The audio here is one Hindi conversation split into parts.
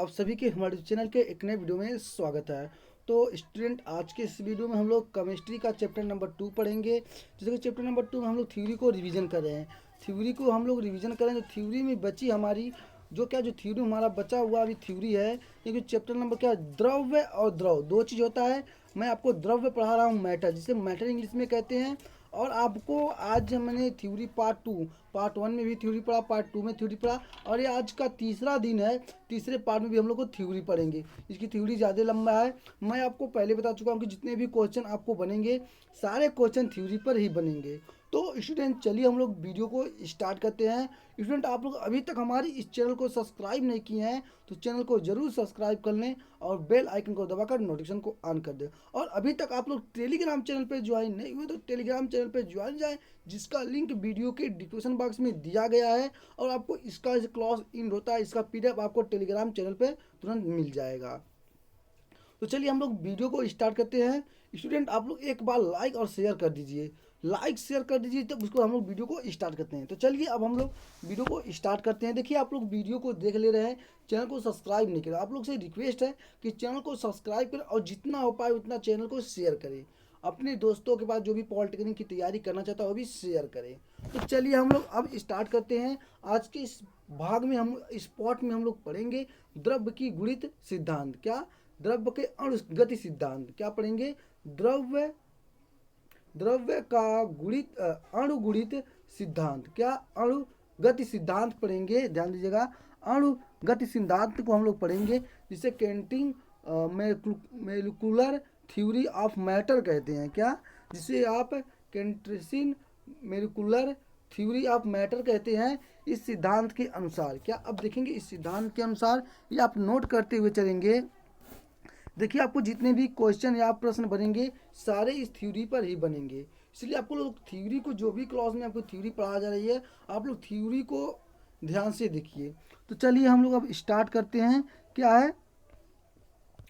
आप सभी के हमारे चैनल के एक नए वीडियो में स्वागत है। तो स्टूडेंट, आज के इस वीडियो में हम लोग केमिस्ट्री का चैप्टर नंबर 2 पढ़ेंगे। जैसे कि चैप्टर नंबर 2 में हम लोग थ्योरी को रिवीजन कर रहे हैं। थ्योरी को हम लोग रिवीजन करें तो थ्योरी में बची हमारी जो थ्योरी हमारा बचा हुआ अभी थ्योरी है, क्योंकि चैप्टर नंबर क्या है, द्रव्य और द्रव दो चीज़ होता है। मैं आपको द्रव्य पढ़ा रहा हूँ, मैटर, जिसे मैटर इंग्लिश में कहते हैं। और आपको आज मैंने थ्योरी पार्ट 1 में भी थ्योरी पढ़ा, पार्ट 2 में थ्योरी पढ़ा, और ये आज का तीसरा दिन है। तीसरे पार्ट में भी हम लोग को थ्योरी पढ़ेंगे। इसकी थ्योरी ज़्यादा लंबा है। मैं आपको पहले बता चुका हूँ कि जितने भी क्वेश्चन आपको बनेंगे सारे क्वेश्चन थ्योरी पर ही बनेंगे। तो स्टूडेंट, चलिए हम लोग वीडियो को स्टार्ट करते हैं। स्टूडेंट, आप लोग अभी तक हमारी इस चैनल को सब्सक्राइब नहीं किए हैं तो चैनल को जरूर सब्सक्राइब कर लें और बेल आइकन को दबाकर नोटिफिकेशन को ऑन कर दें। और अभी तक आप लोग टेलीग्राम चैनल पर ज्वाइन नहीं हुए तो टेलीग्राम चैनल पर ज्वाइन जाएं, जिसका लिंक वीडियो के डिस्क्रिप्शन बॉक्स में दिया गया है। और आपको इसका क्लास इन होता है, इसका पीडीएफ आपको टेलीग्राम चैनल पे तुरंत मिल जाएगा। तो चलिए हम लोग वीडियो को स्टार्ट करते हैं। स्टूडेंट, आप लोग एक बार लाइक और शेयर कर दीजिए, लाइक शेयर कर दीजिए, तब उसको हम लोग वीडियो को स्टार्ट करते हैं। तो चलिए अब हम लोग वीडियो को स्टार्ट करते हैं। देखिए, आप लोग वीडियो को देख ले रहे हैं, चैनल को सब्सक्राइब नहीं करें। आप लोग से रिक्वेस्ट है कि चैनल को सब्सक्राइब करें और जितना हो पाए उतना चैनल को शेयर करें। अपने दोस्तों के पास जो भी पॉलिटेक्निक की तैयारी करना चाहता है वो भी शेयर करें। तो चलिए हम लोग अब स्टार्ट करते हैं। आज के इस भाग में हम इस पार्ट में हम लोग पढ़ेंगे द्रव्य की गुणित सिद्धांत। क्या? द्रव्य के अणुगति सिद्धांत। क्या पढ़ेंगे? द्रव्य द्रव्य का गुणित अणुगुणित सिद्धांत। क्या? अणुगति सिद्धांत पढ़ेंगे। ध्यान दीजिएगा, अणुगति सिद्धांत को हम लोग पढ़ेंगे, जिसे कैंटिंग मेलिकुलर थ्योरी ऑफ मैटर कहते हैं। क्या? जिसे आप कैंट्रेसिन मेलिकुलर थ्योरी ऑफ मैटर कहते हैं। इस सिद्धांत के अनुसार क्या, अब देखेंगे इस सिद्धांत के अनुसार, ये आप नोट करते हुए चलेंगे। देखिए, आपको जितने भी क्वेश्चन या प्रश्न बनेंगे सारे इस थ्योरी पर ही बनेंगे। इसलिए आपको लोग थ्योरी को, जो भी क्लास में आपको थ्योरी पढ़ा जा रही है, आप लोग थ्योरी को ध्यान से देखिए। तो चलिए हम लोग अब स्टार्ट करते हैं। क्या है,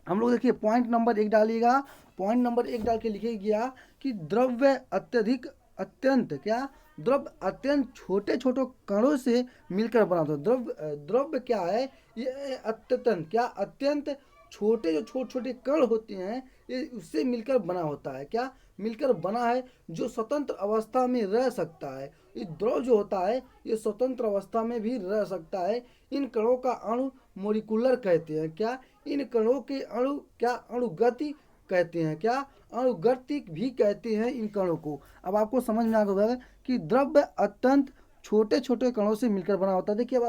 हम लोग देखिए पॉइंट नंबर 1 डालिएगा। पॉइंट नंबर 1 डाल के लिखिए गया कि द्रव्य अत्यंत क्या, द्रव्य अत्यंत छोटे छोटे कणों से मिलकर बना होता है। द्रव्य क्या है, ये अत्यंत क्या, अत्यंत छोटे जो छोटे छोटे कण होते हैं, ये उससे मिलकर बना होता है। क्या? मिलकर बना है, जो स्वतंत्र अवस्था में रह सकता है। ये द्रव जो होता है ये स्वतंत्र अवस्था में भी रह सकता है। इन कणों का अणु मोलिकुलर कहते हैं। क्या? इन कणों के अणु क्या, अणुगति कहते हैं। क्या? अणुगति भी कहते हैं इन कणों को। अब आपको समझ में आ गया कि द्रव्य अत्यंत छोटे छोटे कणों से मिलकर बना होता है। देखिए, अब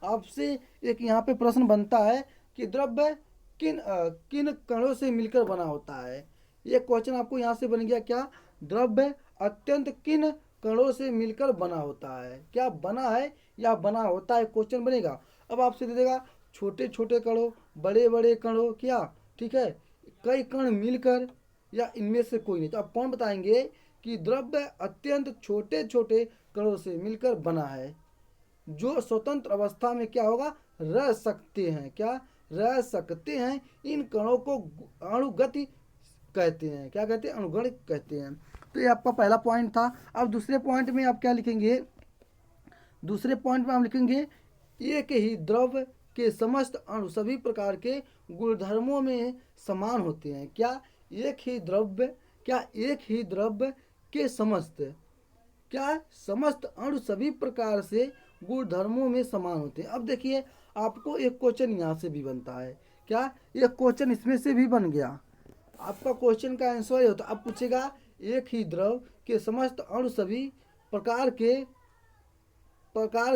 आपसे एक यहाँ पे प्रश्न बनता है कि द्रव्य किन कणों से मिलकर बना होता है। ये क्वेश्चन आपको यहाँ से बन गया। क्या? द्रव्य अत्यंत किन कणों से मिलकर बना होता है। क्या बना है या बना होता है, क्वेश्चन बनेगा। अब आपसे दे देगा छोटे छोटे कणों, बड़े बड़े कणों, क्या, ठीक है, कई कण मिलकर, या इनमें से कोई नहीं। तो आप कौन बताएंगे कि द्रव्य अत्यंत छोटे छोटे कणों से मिलकर बना है, जो स्वतंत्र अवस्था में क्या होगा, रह सकते हैं। क्या? रह सकते हैं। इन कणों को अणुगति कहते हैं। क्या कहते हैं? अणुगणित कहते हैं। तो ये आपका पहला पॉइंट था। अब दूसरे पॉइंट में आप क्या लिखेंगे? दूसरे पॉइंट में हम लिखेंगे एक ही द्रव्य के समस्त अणु सभी प्रकार के गुणधर्मों में समान होते हैं। क्या? एक ही द्रव्य के समस्त अणु सभी प्रकार से गुणधर्मों में समान होते हैं। अब देखिए, आपको एक क्वेश्चन यहाँ से भी बनता है। क्या? एक क्वेश्चन इसमें से भी बन गया। आपका क्वेश्चन का आंसर ये होता है, अब पूछेगा एक ही द्रव के समस्त अणु सभी प्रकार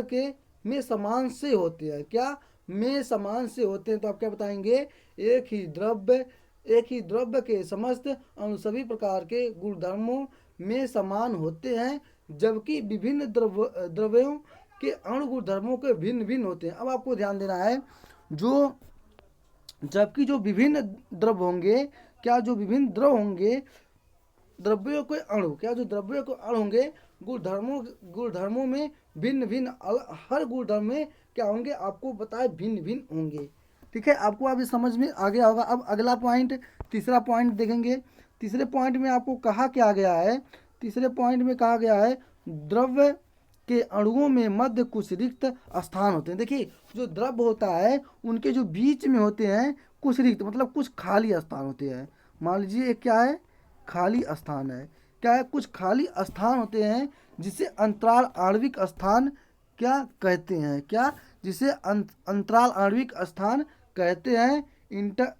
के में समान से होते हैं। क्या? में समान से होते हैं। तो आप क्या बताएंगे? एक ही द्रव्य के समस्त अणु सभी प्रकार के गुणधर्मों में समान होते हैं, जबकि विभिन्न द्रव्यों के अणु गुणधर्मों के भिन्न भिन्न होते हैं। अब आपको ध्यान देना है, जबकि जो विभिन्न द्रव्य होंगे, क्या, जो विभिन्न द्रव होंगे, द्रव्यों के अणु, क्या, जो द्रव्यों के अणु होंगे गुणधर्मों में भिन्न भिन्न, हर गुणधर्म में क्या होंगे, आपको बताए भिन्न भिन्न होंगे। ठीक है, आपको अभी समझ में आ गया होगा। अब अगला पॉइंट, तीसरा पॉइंट देखेंगे। तीसरे पॉइंट में आपको कहा क्या गया है? तीसरे पॉइंट में कहा गया है द्रव्य के अणुओं में मध्य कुछ रिक्त स्थान होते हैं। देखिए जो द्रव होता है उनके जो बीच में होते हैं कुछ रिक्त मतलब कुछ खाली स्थान होते हैं। मान लीजिए एक क्या है, खाली स्थान है। क्या है, कुछ खाली स्थान होते हैं जिसे अंतराल आणविक स्थान क्या कहते हैं, क्या जिसे अंतराल आणविक स्थान कहते हैं। इंटर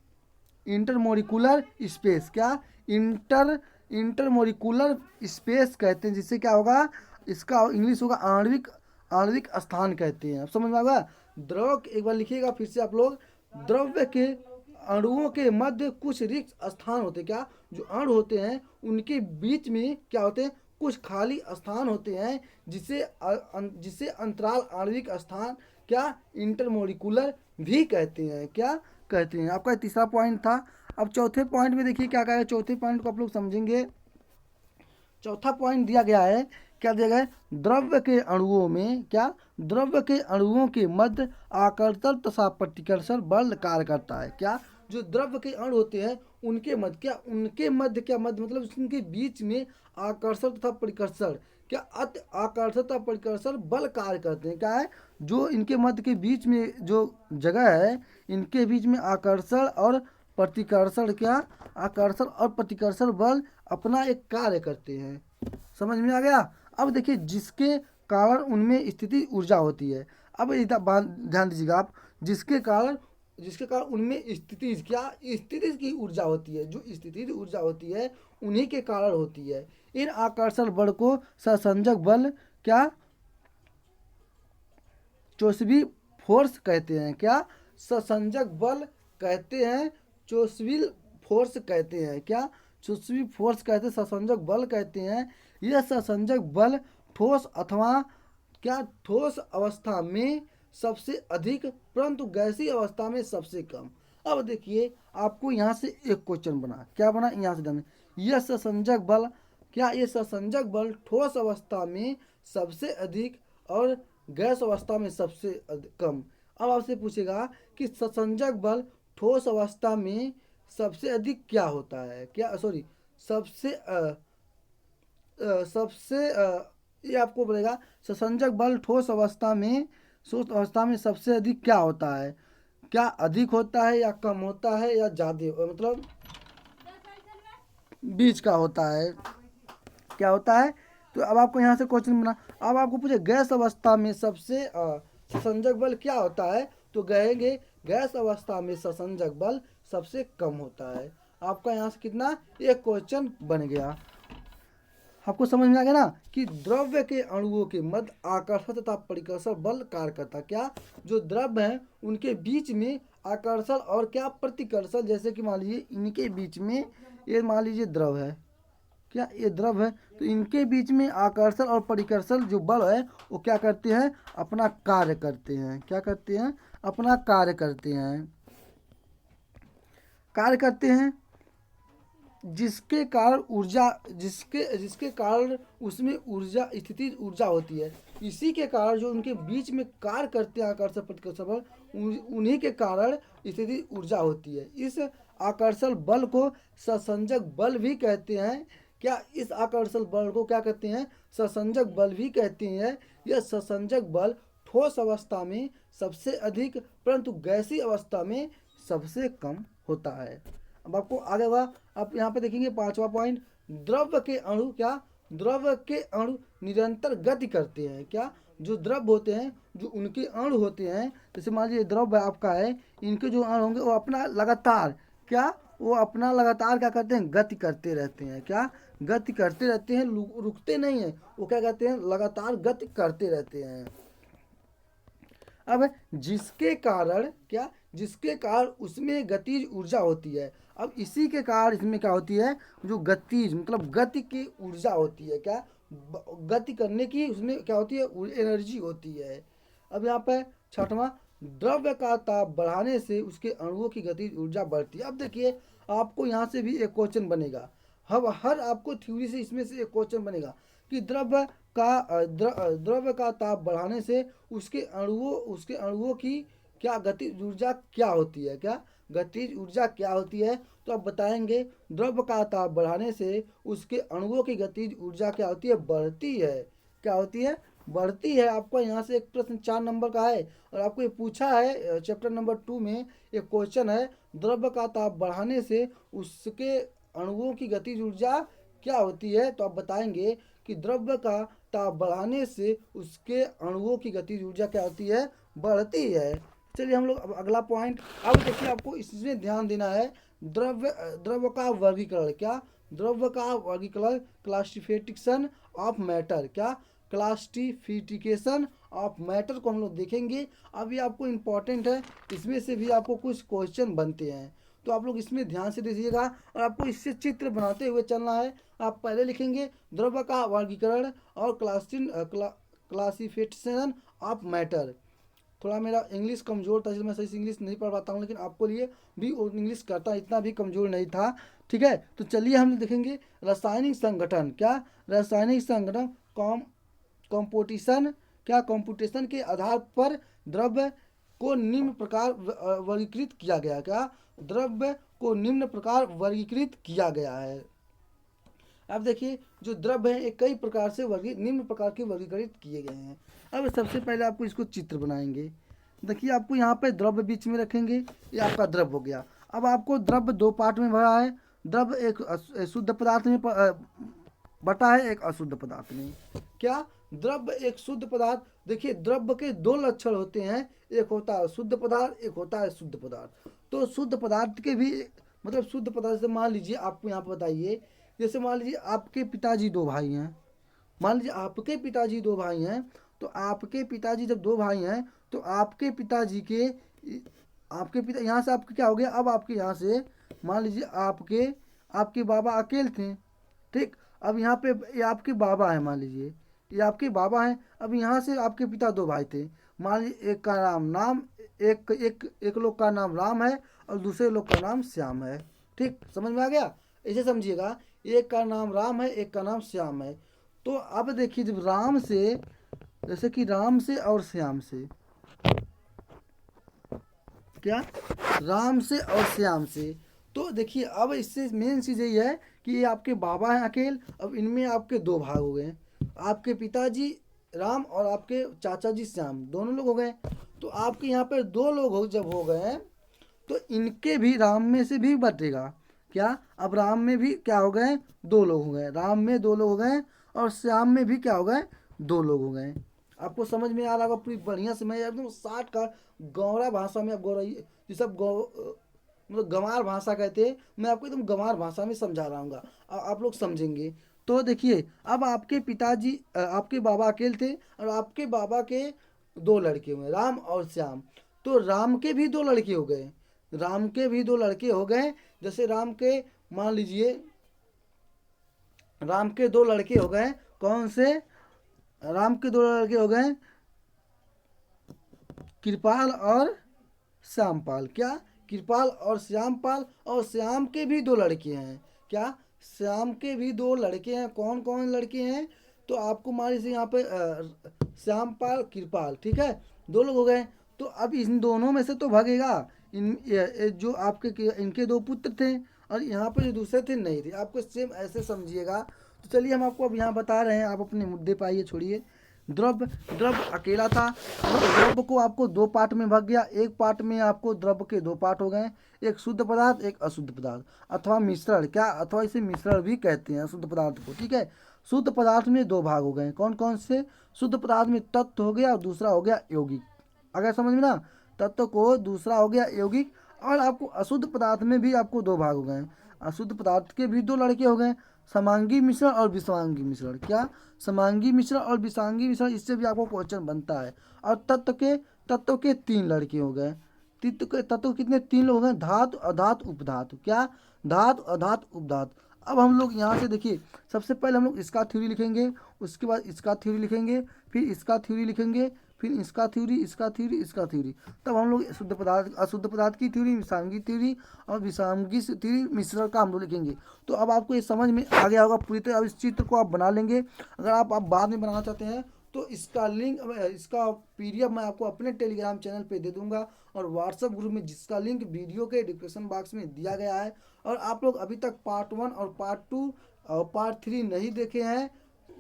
इंटरमोलिकुलर स्पेस, क्या इंटर इंटरमोलिकुलर स्पेस कहते हैं, जिससे क्या होगा, इसका इंग्लिश होगा आणविक आणविक स्थान कहते हैं। अब समझ में आएगा। द्रव एक बार लिखिएगा फिर से आप लोग, द्रव्य के अणुओं के मध्य कुछ रिक्त स्थान होते हैं। क्या जो अणु होते हैं उनके बीच में क्या होते हैं, कुछ खाली स्थान होते हैं जिसे अंतराल आणविक स्थान क्या इंटरमोलिकुलर भी कहते हैं, क्या कहते हैं। आपका तीसरा पॉइंट था। अब चौथे पॉइंट में देखिए क्या कहा है, चौथे पॉइंट को आप लोग समझेंगे। चौथा पॉइंट दिया गया है, क्या दिया गया है, द्रव्य के अणुओं में, क्या द्रव्य के अणुओं के मध्य आकर्षण तथा प्रतिकर्षण बल कार्य करता है। क्या जो द्रव्य के अणु होते हैं उनके मध्य, क्या उनके मध्य, क्या मध्य मतलब उनके बीच में आकर्षण तथा परिकर्षण, क्या अति आकर्षण तथा परिकर्षण बल कार्य करते हैं। क्या है, जो इनके मध्य के बीच में जो जगह है इनके बीच में आकर्षण और प्रतिकर्षण, क्या आकर्षण और प्रतिकर्षण बल अपना एक कार्य करते हैं। समझ में आ गया। अब देखिए जिसके कारण उनमें स्थिति ऊर्जा होती है। अब ध्यान दीजिएगा आप, जिसके कारण उनमें स्थिति, क्या स्थिति की ऊर्जा होती है, जो स्थिति ऊर्जा होती है उन्हीं के कारण होती है। इन आकर्षण बल को सहसंजक बल, क्या चोसवी फोर्स कहते हैं। क्या सहसंजक बल कहते हैं, चोसविल फोर्स कहते हैं। क्या चोसवी फोर्स कहते हैं, सहसंजक बल कहते हैं। यह सहसंजक बल ठोस अथवा क्या ठोस अवस्था में सबसे अधिक परंतु गैसीय अवस्था में सबसे कम। अब देखिए आपको यहाँ से एक क्वेश्चन बना, क्या बना, यहाँ से ध्यान, यह सहसंजक बल, क्या ये सहसंजक बल ठोस अवस्था में सबसे अधिक और गैस अवस्था में सबसे कम। अब आपसे पूछेगा कि सहसंजक बल ठोस अवस्था में सबसे अधिक क्या होता है, क्या सॉरी सबसे ये आपको बोलेगा सहसंजक बल ठोस अवस्था में सबसे अधिक क्या होता है, क्या अधिक होता है या कम होता है या ज़्यादा, मतलब बीच का होता है, क्या होता है। तो अब आपको यहाँ से क्वेश्चन बना, अब आपको पूछे गैस अवस्था में सबसे सहसंजक बल क्या होता है, तो कहेंगे गैस अवस्था में सहसंजक बल सबसे कम होता है। आपका यहाँ से कितना, एक क्वेश्चन बन गया। आपको समझ में आ गया ना कि द्रव्य के अणुओं के मध्य आकर्षण तथा परिकर्षण बल कार्य करता। क्या जो द्रव्य हैं उनके बीच में आकर्षण और क्या प्रतिकर्षण, जैसे कि मान लीजिए इनके बीच में, ये मान लीजिए द्रव है, क्या ये द्रव है, तो इनके बीच में आकर्षण और परिकर्षण जो बल है वो क्या करते हैं, अपना कार्य करते हैं। क्या करते हैं, अपना कार्य करते हैं, कार्य करते हैं, जिसके कारण ऊर्जा, जिसके कारण उसमें ऊर्जा स्थिति ऊर्जा होती है। इसी के कारण जो उनके बीच में कार्य करते हैं आकर्षण प्रतिकर्षण बल, उन्हीं के कारण स्थिति ऊर्जा होती है। इस आकर्षण बल को सहसंजक बल भी कहते हैं। क्या इस आकर्षण बल को क्या कहते हैं, सहसंजक बल भी कहते हैं। यह सहसंजक बल ठोस अवस्था में सबसे अधिक परंतु गैसीय अवस्था में सबसे कम होता है। अब आपको आगे हुआ, आप यहाँ पे देखेंगे पांचवा पॉइंट, द्रव्य के अणु, क्या द्रव्य के अणु निरंतर गति करते हैं। क्या जो द्रव्य होते हैं, जो उनके अणु होते हैं, जैसे मान लीजिए द्रव्य आपका है, इनके जो अणु होंगे वो अपना लगातार, क्या वो अपना लगातार क्या करते हैं, गति करते रहते हैं। क्या गति करते रहते हैं, रुकते नहीं हैं, वो क्या कहते हैं, लगातार गति करते रहते हैं। अब जिसके कारण, क्या जिसके कारण उसमें गतिज ऊर्जा होती है। अब इसी के कारण इसमें क्या होती है, जो गतिज मतलब गति की ऊर्जा होती है, क्या गति करने की उसमें क्या होती है, एनर्जी होती है। अब यहाँ पे छठवां, द्रव्य का ताप बढ़ाने से उसके अणुओं की गतिज ऊर्जा बढ़ती है। अब देखिए आपको यहाँ से भी एक क्वेश्चन बनेगा, हर आपको थ्योरी से इसमें से एक क्वेश्चन बनेगा कि द्रव्य का ताप बढ़ाने से उसके अणुओं की क्या गतिज ऊर्जा क्या होती है, क्या गतिज ऊर्जा क्या होती है। तो आप बताएंगे द्रव्य का ताप बढ़ाने से उसके अणुओं की गतिज ऊर्जा क्या होती है, बढ़ती है। क्या होती है, बढ़ती है। आपको यहाँ से एक प्रश्न 4 नंबर का है और आपको ये पूछा है चैप्टर नंबर 2 में एक क्वेश्चन है, द्रव्य का ताप बढ़ाने से उसके अणुओं की गतिज ऊर्जा क्या होती है। तो आप बताएंगे कि द्रव्य का ताप बढ़ाने से उसके अणुओं की गतिज ऊर्जा क्या होती है, बढ़ती है। चलिए हम लोग अब अगला पॉइंट। अब देखिए आपको इसमें ध्यान देना है, द्रव्य द्रव्य का वर्गीकरण। क्या? द्रव्य का वर्गीकरण, क्लासिफिकेशन ऑफ मैटर। क्या? क्लासिफिकेशन ऑफ मैटर को हम लोग देखेंगे। अब ये आपको इम्पोर्टेंट है, इसमें से भी आपको कुछ क्वेश्चन बनते हैं, तो आप लोग इसमें ध्यान से देखिएगा और आपको इससे चित्र बनाते हुए चलना है। आप पहले लिखेंगे द्रव्य का वर्गीकरण और क्लासिफिकेशन ऑफ मैटर। थोड़ा मेरा इंग्लिश कमज़ोर था, इसलिए मैं सही से इंग्लिश नहीं पढ़ पाता हूँ, लेकिन आपको लिए भी इंग्लिश करता इतना भी कमज़ोर नहीं था। ठीक है, तो चलिए हम देखेंगे रासायनिक संगठन। क्या? रासायनिक संगठन कंपोजिशन। क्या? कंपोजिशन के आधार पर द्रव्य को निम्न प्रकार वर्गीकृत किया गया। क्या? द्रव्य को निम्न प्रकार वर्गीकृत किया गया है। अब देखिए जो द्रव्य है एक कई प्रकार से निम्न प्रकार के वर्गीकृत किए गए हैं। अब सबसे पहले आपको इसको चित्र बनाएंगे। देखिए आपको यहाँ पे द्रव्य बीच में रखेंगे, ये आपका द्रव्य हो गया। अब आपको द्रव्य दो पार्ट में भरा है। द्रव्य एक शुद्ध पदार्थ में बटा है, एक अशुद्ध पदार्थ में। क्या? द्रव्य एक शुद्ध पदार्थ। देखिए द्रव्य के दो लक्षण होते हैं, एक होता है शुद्ध पदार्थ, एक होता है शुद्ध पदार्थ। तो शुद्ध पदार्थ के भी मतलब शुद्ध पदार्थ से मान लीजिए आपको यहाँ पर बताइए, जैसे मान लीजिए आपके पिताजी दो भाई हैं। मान लीजिए आपके पिताजी दो भाई हैं, तो आपके पिताजी जब दो भाई हैं तो आपके पिताजी के आपके पिता यहाँ से आपके क्या हो गया, अब आपके यहाँ से मान लीजिए आपके आपके बाबा अकेले थे। ठीक, अब यहाँ पे ये आपके बाबा हैं, मान लीजिए ये आपके बाबा हैं। अब यहाँ से आपके पिता दो भाई थे, मान लीजिए एक का नाम एक एक एक लोग का नाम राम है और दूसरे लोग का नाम श्याम है। ठीक, समझ में आ गया? ऐसे समझिएगा, एक का नाम राम है, एक का नाम श्याम है। तो अब देखिए जब राम से, जैसे कि राम से और श्याम से, क्या? राम से और श्याम से, तो देखिए अब इससे मेन चीज़ यही है कि ये आपके बाबा हैं अकेले। अब इनमें आपके दो भाग हो गए, आपके पिताजी राम और आपके चाचा जी श्याम, दोनों लोग हो गए। तो आपके यहाँ पर दो लोग जब हो गए तो इनके भी राम में से भी बटेगा। क्या? अब राम में भी क्या हो गए, दो लोग हो गए, राम में दो लोग हो गए और श्याम में भी क्या हो गए, दो लोग हो गए। आपको समझ में आ रहा होगा पूरी बढ़िया से, मैं एकदम 60 का गौरा भाषा में, अब गौरा ये सब मतलब गंवार भाषा कहते हैं, मैं आपको एकदम गंवार भाषा में समझा रहा हूँ, आप लोग समझेंगे। तो देखिए अब आपके पिताजी आपके बाबा अकेले थे और आपके बाबा के दो लड़के हुए राम और श्याम। तो राम के भी दो लड़के हो गए, राम के भी दो लड़के हो गए। जैसे राम के मान लीजिए राम के दो लड़के हो गए, कौन से? राम के दो लड़के हो गए कृपाल और श्यामपाल। क्या? कृपाल और श्यामपाल, और श्याम के भी दो लड़के हैं। क्या? श्याम के भी दो लड़के हैं। कौन कौन लड़के हैं? तो आपको मान लीजिए यहाँ पे श्यामपाल कृपाल, ठीक है, दो लोग हो गए। तो अब इन दोनों में से तो भागेगा, जो आपके इनके दो पुत्र थे और यहाँ पे जो दूसरे थे नहीं थे। आपको सेम ऐसे समझिएगा। तो चलिए हम आपको अब यहाँ बता रहे हैं, आप अपने मुद्दे पे आइए, छोड़िए। द्रव्य द्रव्य अकेला था, द्रव्य को आपको दो पार्ट में भाग गया। एक पार्ट में आपको द्रव्य के दो पार्ट हो गए, एक शुद्ध पदार्थ एक अशुद्ध पदार्थ, अथवा मिश्रण। क्या? अथवा इसे मिश्रण भी कहते हैं शुद्ध पदार्थ को। ठीक है, शुद्ध पदार्थ में दो भाग हो गए, कौन कौन से? शुद्ध पदार्थ में तत्व हो गया और दूसरा हो गया यौगिक। अगर समझ में ना, तत्व को दूसरा हो गया यौगिक। और आपको अशुद्ध पदार्थ में भी आपको दो भाग हो गए, अशुद्ध पदार्थ के भी दो लड़के हो गए, समांगी मिश्रण और विषांगी मिश्रण। क्या? समांगी मिश्रण और विषांगी मिश्रण, इससे भी आपको क्वेश्चन बनता है। और तत्व के तीन लड़के हो गए, तत्व कितने? तीन लोग हैं, धातु अधातु उपधातु। क्या? धातु अधातु उपधातु। अब हम लोग यहाँ से देखिए, सबसे पहले हम लोग इसका थ्योरी लिखेंगे, उसके बाद इसका थ्योरी लिखेंगे, फिर इसका थ्योरी लिखेंगे, फिर इसका थ्योरी, इसका थ्योरी, इसका थ्योरी। तब हम लोग शुद्ध पदार्थ अशुद्ध पदार्थ की थ्योरी, विषांगी थ्योरी और विषांगी थ्योरी, मिश्रण का हम लोग लिखेंगे। तो अब आपको ये समझ में आ गया होगा पूरी तरह। अब इस चित्र को आप बना लेंगे। अगर आप बाद में बनाना चाहते हैं तो इसका लिंक, इसका पीडीएफ मैं आपको अपने टेलीग्राम चैनल पे दे दूंगा और व्हाट्सएप ग्रुप में, जिसका लिंक वीडियो के डिस्क्रिप्शन बॉक्स में दिया गया है। और आप लोग अभी तक पार्ट 1 और पार्ट 2 और पार्ट 3 नहीं देखे हैं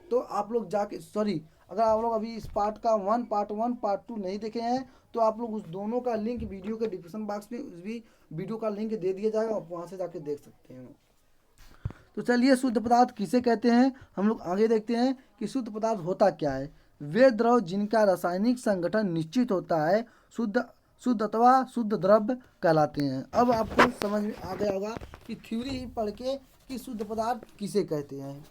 तो आप लोग जाके, सॉरी, अगर आप लोग अभी इस पार्ट का पार्ट 1 पार्ट 2 नहीं देखे हैं तो आप लोग उस दोनों का लिंक वीडियो के डिस्क्रिप्शन बॉक्स में उस भी वीडियो का लिंक दे दिया जाएगा, आप वहाँ से जाके देख सकते हैं। तो चलिए शुद्ध पदार्थ किसे कहते हैं हम लोग आगे देखते हैं कि शुद्ध पदार्थ होता क्या है। वे द्रव जिनका रासायनिक संगठन निश्चित होता है शुद्ध शुद्ध अथवा शुद्ध द्रव्य कहलाते हैं। अब आपको समझ में आ गया होगा कि थ्योरी पढ़ के कि शुद्ध पदार्थ किसे कहते हैं।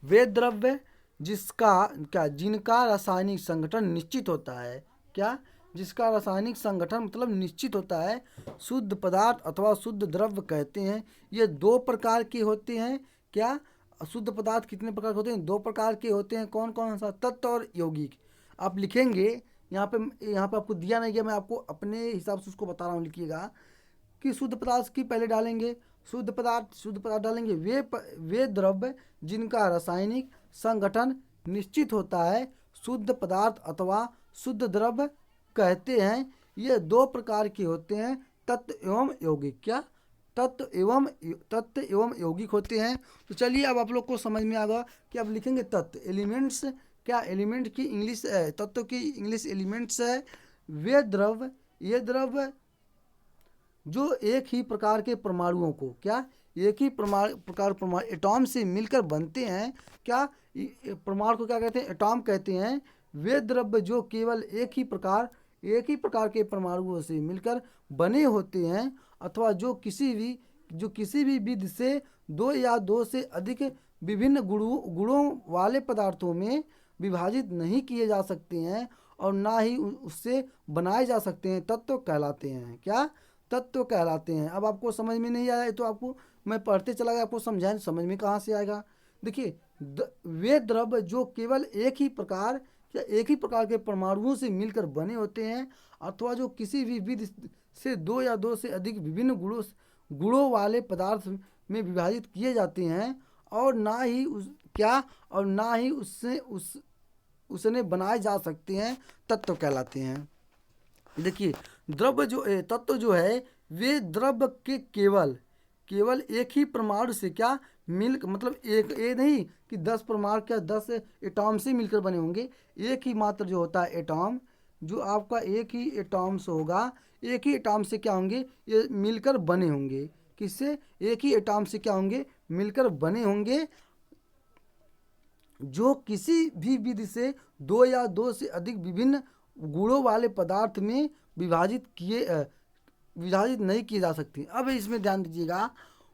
वे द्रव्य जिनका रासायनिक संगठन निश्चित होता है, क्या जिसका रासायनिक संगठन मतलब निश्चित होता है, शुद्ध पदार्थ अथवा शुद्ध द्रव्य कहते हैं। ये दो प्रकार के होते हैं। क्या शुद्ध पदार्थ कितने प्रकार के होते हैं? दो प्रकार के होते हैं। कौन कौन सा? तत्व और यौगिक। आप लिखेंगे यहाँ पे आपको दिया नहीं गया, मैं आपको अपने हिसाब से उसको बता रहा हूँ, लिखिएगा कि शुद्ध पदार्थ की पहले डालेंगे शुद्ध पदार्थ डालेंगे वे द्रव्य जिनका रासायनिक संगठन निश्चित होता है शुद्ध पदार्थ अथवा शुद्ध द्रव्य कहते हैं। ये दो प्रकार के होते हैं, तत्व एवं यौगिक। क्या तत्व एवं यौगिक होते हैं। तो चलिए अब आप लोग को समझ में आ गया कि अब लिखेंगे तत्व एलिमेंट्स। क्या एलिमेंट की इंग्लिश तत्व की इंग्लिश एलिमेंट्स है। ये द्रव्य जो एक ही प्रकार के परमाणुओं को एक ही परमाणु एटॉम से मिलकर बनते हैं। क्या परमाणु को क्या कहते हैं? एटॉम कहते हैं। वे द्रव्य जो केवल एक ही प्रकार के परमाणुओं से मिलकर बने होते हैं अथवा जो किसी भी विधि से दो या दो से अधिक विभिन्न गुणों वाले पदार्थों में विभाजित नहीं किए जा सकते हैं और ना ही उससे बनाए जा सकते हैं, तत्व कहलाते हैं। क्या तत्व कहलाते हैं। अब आपको समझ में नहीं आया तो आपको मैं पढ़ते चला गया, आपको समझाएं, समझ में कहाँ से आएगा। देखिए वे द्रव्य जो केवल एक ही प्रकार के परमाणुओं से मिलकर बने होते हैं अथवा जो किसी भी विधि से दो या दो से अधिक विभिन्न गुणों वाले पदार्थ में विभाजित किए जाते हैं और ना ही उसने बनाए जा सकते हैं, तत्व कहलाते हैं। देखिए तत्व जो है वे द्रव्य के केवल एक ही परमाणु से मतलब एक नहीं कि 10 परमाणु 10 एटॉम से मिलकर बने होंगे। एक ही मात्र जो होता है एटॉम, जो आपका एक ही एटॉम से होगा, एक ही एटॉम से क्या होंगे? ये मिलकर बने होंगे। किससे? एक ही एटॉम से क्या होंगे? मिलकर बने होंगे, जो किसी भी विधि से दो या दो से अधिक विभिन्न गुणों वाले पदार्थ में विभाजित नहीं किए जा सकते। अब इसमें ध्यान दीजिएगा,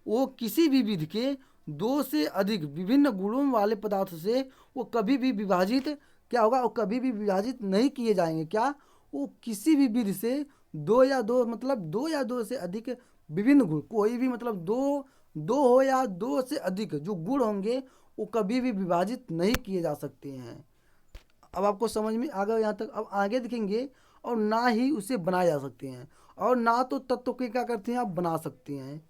वो किसी भी विधि के दो से अधिक विभिन्न गुणों वाले पदार्थ से वो कभी भी विभाजित वो कभी भी विभाजित नहीं किए जाएंगे। क्या वो किसी भी विधि से दो या दो से अधिक विभिन्न गुण, कोई भी मतलब दो हो या दो से अधिक जो गुण होंगे वो कभी भी विभाजित नहीं किए जा सकते हैं। अब आपको समझ में आ गया यहाँ तक। अब आगे देखेंगे, और ना ही उसे बनाए जा सकते हैं, और ना तो तत्व के क्या करते हैं आप बना सकते हैं,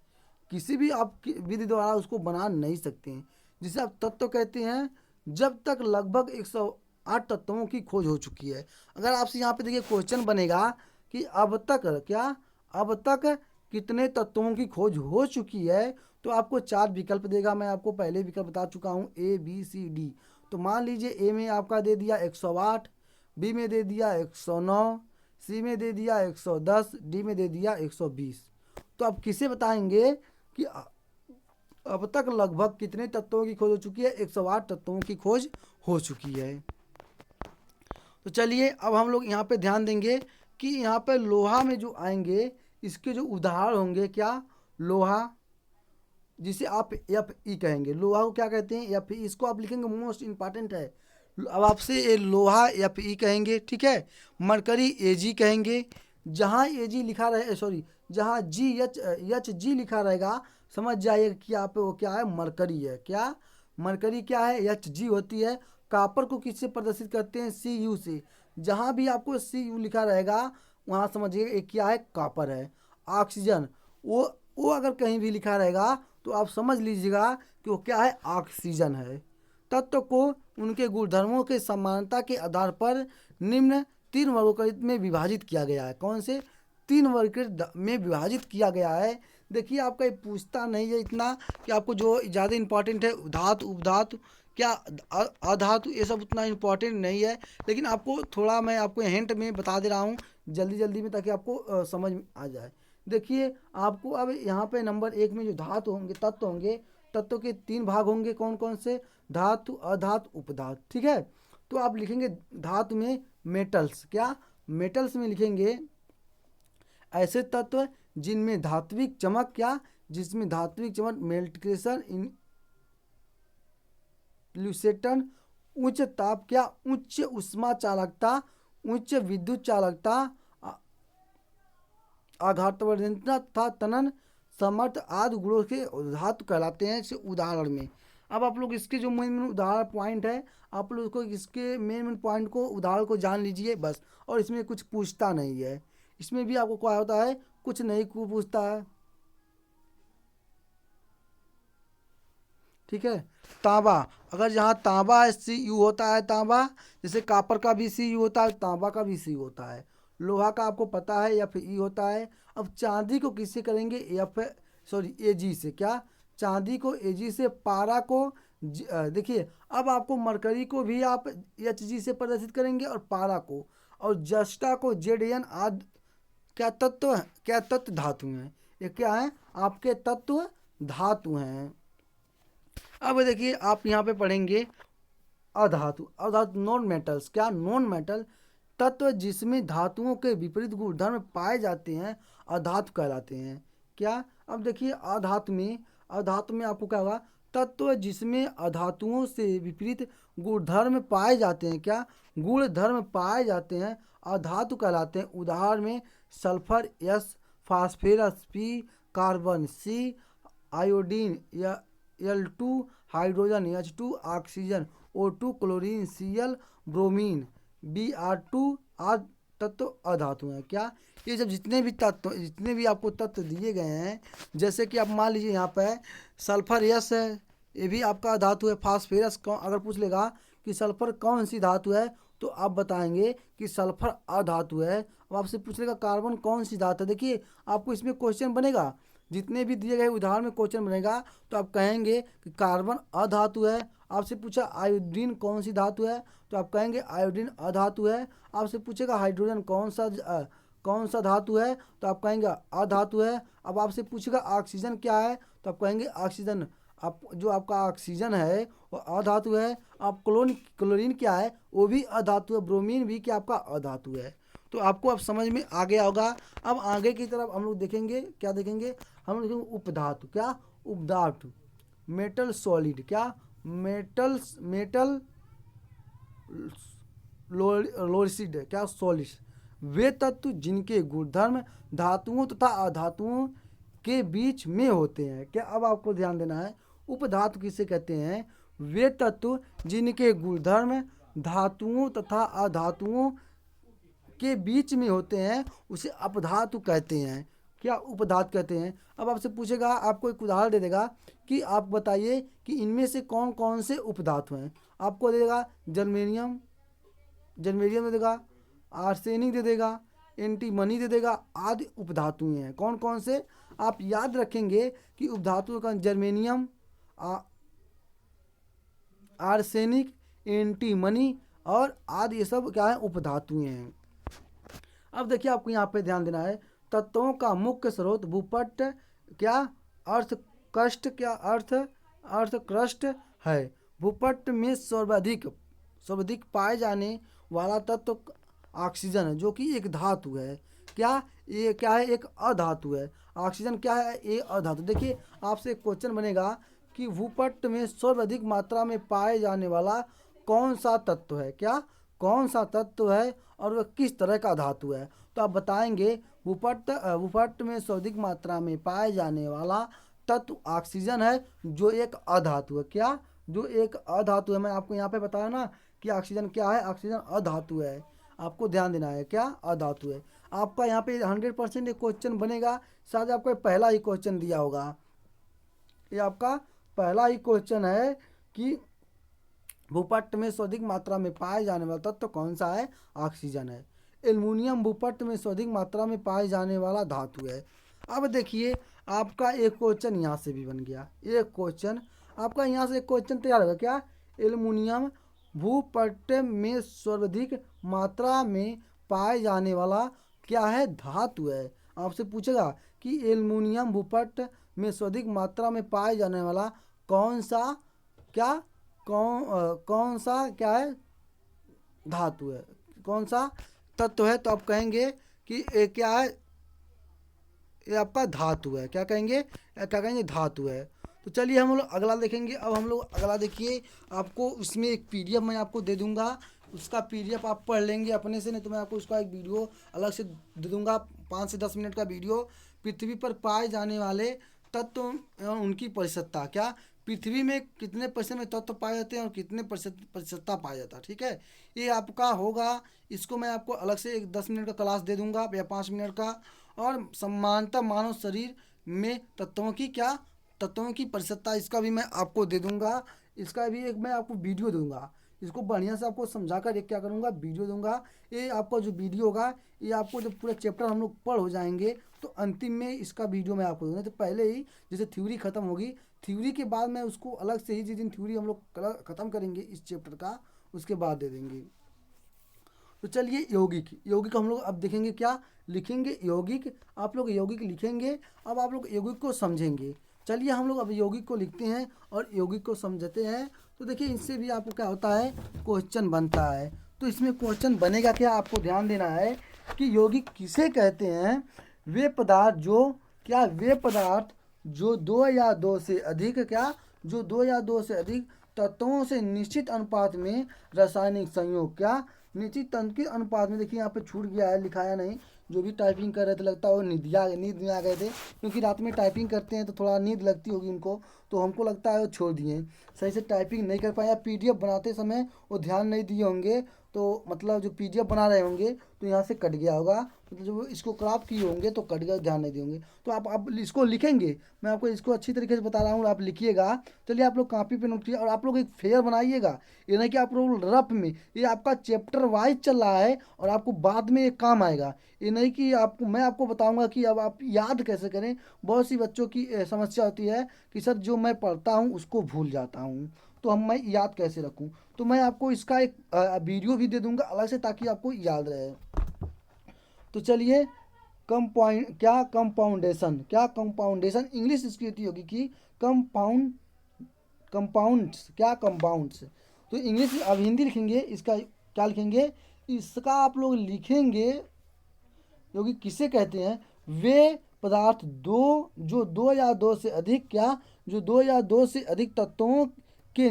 किसी भी आपकी विधि द्वारा उसको बना नहीं सकते हैं, जिसे आप तत्व कहते हैं जब तक लगभग 108 तत्वों की खोज हो चुकी है। अगर आपसे यहाँ पे देखिए क्वेश्चन बनेगा कि अब तक कितने तत्वों की खोज हो चुकी है, तो आपको 4 विकल्प देगा। मैं आपको पहले विकल्प बता चुका हूँ A B C D। तो मान लीजिए ए में आपका दे दिया 108, बी में दे दिया 109, सी में दे दिया 110, डी में दे दिया 120। तो आप किसे बताएंगे कि अब तक लगभग कितने तत्वों की खोज हो चुकी है? 108 तत्वों की खोज हो चुकी है। तो चलिए अब हम लोग यहाँ पे ध्यान देंगे कि यहाँ पे लोहा में जो आएंगे इसके जो उदाहरण होंगे, क्या लोहा, जिसे आप Fe कहेंगे। लोहा को क्या कहते हैं? Fe। इसको आप लिखेंगे, मोस्ट इंपॉर्टेंट है। अब आपसे ये लोहा Fe कहेंगे, ठीक है। मरकरी Ag कहेंगे। जहाँ Ag लिखा रहे जहाँ G लिखा रहेगा समझ जाइए कि यहाँ पे वो क्या है? मरकरी है। क्या मरकरी क्या है? Hg होती है। कापर को किससे प्रदर्शित करते हैं? Cu से। जहाँ भी आपको Cu लिखा रहेगा वहाँ समझिए क्या है? कापर है। ऑक्सीजन, वो अगर कहीं भी लिखा रहेगा तो आप समझ लीजिएगा कि वो क्या है? ऑक्सीजन है। तत्व को उनके गुणधर्मों के समानता के आधार पर निम्न 3 वर्गों में विभाजित किया गया है। कौन से? 3 वर्ग में विभाजित किया गया है। देखिए आपका ये पूछता नहीं है इतना कि आपको जो ज़्यादा इम्पॉर्टेंट है धातु उपधातु क्या अधातु ये सब उतना इम्पॉर्टेंट नहीं है, लेकिन आपको थोड़ा मैं आपको हिंट में बता दे रहा हूँ जल्दी जल्दी में, ताकि आपको समझ में आ जाए। देखिए आपको अब यहाँ पे नंबर 1 में जो धातु होंगे तत्व होंगे, तत्व के 3 भाग होंगे कौन कौन से, धातु अधातु उपधातु, ठीक है। तो आप लिखेंगे धातु में मेटल्स, क्या मेटल्स में लिखेंगे ऐसे तत्व जिनमें धात्विक चमक, क्या जिसमें धात्विक चमक मेल्टिकेशन ल्यूसेटन उच्च ताप, क्या उच्च उष्मा चालकता, उच्च विद्युत चालकता, आघातवर्धनता तथा तनन समर्थ आदि गुणों के धातु कहलाते हैं। इसे उदाहरण में अब आप लोग इसके जो मेन मेन उदाहरण पॉइंट है, आप लोग को इसके मेन मेन पॉइंट को उदाहरण को जान लीजिए बस, और इसमें कुछ पूछता नहीं है। इसमें भी आपको क्या होता है, कुछ नहीं को पूछता है, ठीक है। तांबा, अगर जहाँ तांबा सी यू होता है तांबा, जैसे कापर का भी सी यू होता है, तांबा का भी सी होता है। लोहा का आपको पता है एफ ई होता है। अब चांदी को किससे करेंगे, एफ सॉरी ए जी से, क्या चांदी को ए जी से, पारा को देखिए अब आपको मरकरी को भी आप एच जी से प्रदर्शित करेंगे और पारा को, और जस्टा को जेड एन आदि क्या तत्व है, क्या तत्व धातु हैं, ये क्या है आपके तत्व धातु हैं। अब देखिए आप यहाँ पे पढ़ेंगे अधातु, अधातु नॉन मेटल्स, क्या नॉन मेटल तत्व जिसमें धातुओं के विपरीत गुणधर्म पाए जाते हैं अधातु कहलाते हैं, क्या। अब देखिए अधातु में आपको क्या होगा, तत्व जिसमें अधातुओं से विपरीत गुणधर्म पाए जाते हैं, क्या गुण धर्म पाए जाते हैं अधातु कहलाते हैं। उदाहरण में sulphur S, phosphorus P, carbon C, iodine या L2, hydrogen H2, oxygen O2, chlorine Cl, bromine Br2 आदि तत्व अधातु हैं, क्या ये जब जितने भी आपको तत्व दिए गए हैं, जैसे कि आप मान लीजिए यहाँ पे सल्फर यस है, ये भी आपका धातु है। फास्फोरस अगर पूछ लेगा कि सल्फर कौन सी धातु है, तो आप बताएंगे कि सल्फर अधातु है। अब आपसे पूछ लेगा कार्बन कौन सी धातु है, देखिए आपको इसमें क्वेश्चन बनेगा, जितने भी दिए गए उदाहरण में क्वेश्चन बनेगा तो आप कहेंगे कि कार्बन अधातु है। आपसे पूछा आयोडीन कौन सी धातु है, तो आप कहेंगे आयोडीन अधातु है। आपसे पूछेगा हाइड्रोजन कौन सा धातु है, तो आप कहेंगे अधातु है। अब आपसे पूछेगा ऑक्सीजन क्या है, तो आप कहेंगे ऑक्सीजन, आप जो आपका ऑक्सीजन है वो अधातु है। आप क्लोरीन क्या है, वो भी अधातु है। ब्रोमीन भी क्या आपका अधातु है। तो आपको अब समझ में आ गया होगा। अब आगे की तरफ हम लोग देखेंगे, क्या देखेंगे, हम लोग देखेंगे उपधातु, क्या उपधातु मेटल सॉलिड, क्या मेटल लोरिसिड, क्या सॉलिड, वे तत्व जिनके गुणधर्म धातुओं तथा अधातुओं के बीच में होते हैं, क्या। अब आपको ध्यान देना है, उपधातु किसे कहते हैं, वे तत्व जिनके गुणधर्म धातुओं तथा अधातुओं के बीच में होते हैं उसे अपधातु कहते हैं, क्या उपधातु कहते हैं। अब आपसे पूछेगा, आपको एक उदाहरण दे देगा कि आप बताइए कि इनमें से कौन कौन से उपधातु हैं। आपको दे देगा जर्मेनियम दे देगा, आर्सेनिक दे देगा, एंटीमनी दे देगा, आदि उपधातु हैं। कौन कौन से आप याद रखेंगे कि उपधातुओं का जर्मेनियम, आर्सेनिक, एंटीमनी और आदि ये सब क्या है उपधातुएं हैं। अब देखिए आपको यहाँ पे ध्यान देना है, तत्वों का मुख्य स्रोत भूपट्ट, क्या अर्थ कष्ट, क्या अर्थ क्रस्ट है। भूपट्ट में सर्वाधिक पाए जाने वाला तत्व ऑक्सीजन है, जो कि एक धातु है, क्या ये क्या है, एक अधातु है। ऑक्सीजन क्या है, ये अधातु। देखिए आपसे एक क्वेश्चन बनेगा कि भूपट्ट में सर्वाधिक मात्रा में पाए जाने वाला कौन सा तत्व है, क्या कौन सा तत्व है और वह किस तरह का धातु है। तो आप बताएंगे भूपट्ट में सर्वाधिक मात्रा में पाए जाने वाला तत्व ऑक्सीजन है, जो एक अधातु है, क्या जो एक अधातु है। मैं आपको यहाँ पे बताया ना कि ऑक्सीजन क्या है, ऑक्सीजन अधातु है। आपको ध्यान देना है, क्या अधातु है। आपका यहाँ पे 100% एक क्वेश्चन बनेगा, शायद आपको पहला ही क्वेश्चन दिया होगा, ये आपका पहला ही क्वेश्चन है कि भूपट्ट में सर्वाधिक मात्रा में पाए जाने वाला तत्व कौन सा है, ऑक्सीजन है। एल्युमिनियम भूपट्ट में सर्वाधिक मात्रा में पाए जाने वाला धातु है। अब देखिए आपका एक क्वेश्चन यहाँ से भी बन गया, एक क्वेश्चन आपका यहाँ से एक क्वेश्चन तैयार होगा क्या, एल्युमिनियम भूपट्ट में सर्वाधिक मात्रा में पाए जाने वाला क्या है, धातु है। आपसे पूछेगा कि एल्युमिनियम भूपट्ट में सर्वाधिक मात्रा में पाए जाने वाला कौन सा क्या कौन सा क्या है, धातु है, कौन सा तत्व है। तो आप कहेंगे कि ये क्या है, ये आपका धातु है। क्या कहेंगे, क्या कहेंगे, धातु है। तो चलिए हम लोग अगला देखेंगे। अब हम लोग अगला देखिए, आपको इसमें एक पीडीएफ मैं आपको दे दूंगा, उसका पीडीएफ आप पढ़ लेंगे अपने से, नहीं तो मैं आपको उसका एक वीडियो अलग से दे दूंगा, 5 से 10 मिनट का वीडियो। पृथ्वी पर पाए जाने वाले तत्व एवं उनकी परिशुद्धता, क्या पृथ्वी में कितने प्रतिशत में तत्व पाए जाते हैं और कितने प्रतिशतता पाया जाता है, ठीक है। ये आपका होगा, इसको मैं आपको अलग से एक 10 मिनट का क्लास दे दूंगा या 5 मिनट का। और समानता मानव शरीर में तत्वों की परिशुद्धता, इसका भी मैं आपको दे दूंगा, इसका भी एक मैं आपको वीडियो दूंगा। इसको बढ़िया से आपको समझाकर एक क्या करूंगा, वीडियो दूंगा। ये आपका जो वीडियो होगा, ये आपको जब पूरा चैप्टर हम लोग पढ़ हो जाएंगे तो अंतिम में इसका वीडियो मैं आपको दूंगा। तो पहले ही जैसे थ्योरी खत्म होगी, थ्योरी के बाद मैं उसको अलग से ही, जिस दिन थ्योरी हम लोग खत्म करेंगे इस चैप्टर का, उसके बाद दे देंगे। तो चलिए यौगिक हम लोग अब देखेंगे, क्या लिखेंगे, यौगिक। आप लोग यौगिक लिखेंगे, अब आप लोग यौगिक को समझेंगे। चलिए हम लोग अब यौगिक को लिखते हैं और यौगिक को समझते हैं। तो देखिए इससे भी आपको क्या होता है, क्वेश्चन बनता है। तो इसमें क्वेश्चन बनेगा क्या, आपको ध्यान देना है कि यौगिक किसे कहते हैं, वे पदार्थ जो दो या दो से अधिक तत्वों से निश्चित अनुपात में रासायनिक संयोग, क्या निश्चित के अनुपात में। देखिए यहाँ पे छूट गया है, लिखाया नहीं। जो भी टाइपिंग कर रहे थे लगता है वो नींद में आ गए थे, क्योंकि रात में टाइपिंग करते हैं तो थोड़ा नींद लगती होगी उनको, तो हमको लगता है वो छोड़ दिए, सही से टाइपिंग नहीं कर पाए, या पीडीएफ बनाते समय वो ध्यान नहीं दिए होंगे, तो मतलब जो पीडीएफ बना रहे होंगे तो यहाँ से कट गया होगा, मतलब जो इसको क्रॉप किए होंगे तो कट गया, ध्यान नहीं दिए। तो आप इसको लिखेंगे, मैं आपको इसको अच्छी तरीके से बता रहा हूँ, आप लिखिएगा। चलिए आप लोग कॉपी पे नोट कीजिए और आप लोग एक फेयर बनाइएगा, ये नहीं कि आप लोग रफ में, ये आपका चैप्टर वाइज चल रहा है और आपको बाद में ये काम आएगा। ये नहीं कि आपको मैं आपको बताऊंगा कि अब आप याद कैसे करें। बहुत सी बच्चों की समस्या होती है कि सर जो मैं पढ़ता हूँ उसको भूल जाता हूँ, तो हम मैं याद कैसे रखूँ। तो मैं आपको इसका एक वीडियो भी दे दूंगा अलग से, ताकि आपको याद रहे। तो चलिए कंपाउंडेशन इंग्लिश इसकी होती होगी कि कंपाउंड्स। तो इंग्लिश अब हिंदी लिखेंगे, इसका क्या लिखेंगे, इसका आप लोग लिखेंगे यौगिक किसे कहते हैं, वे पदार्थ जो दो या दो से अधिक तत्वों के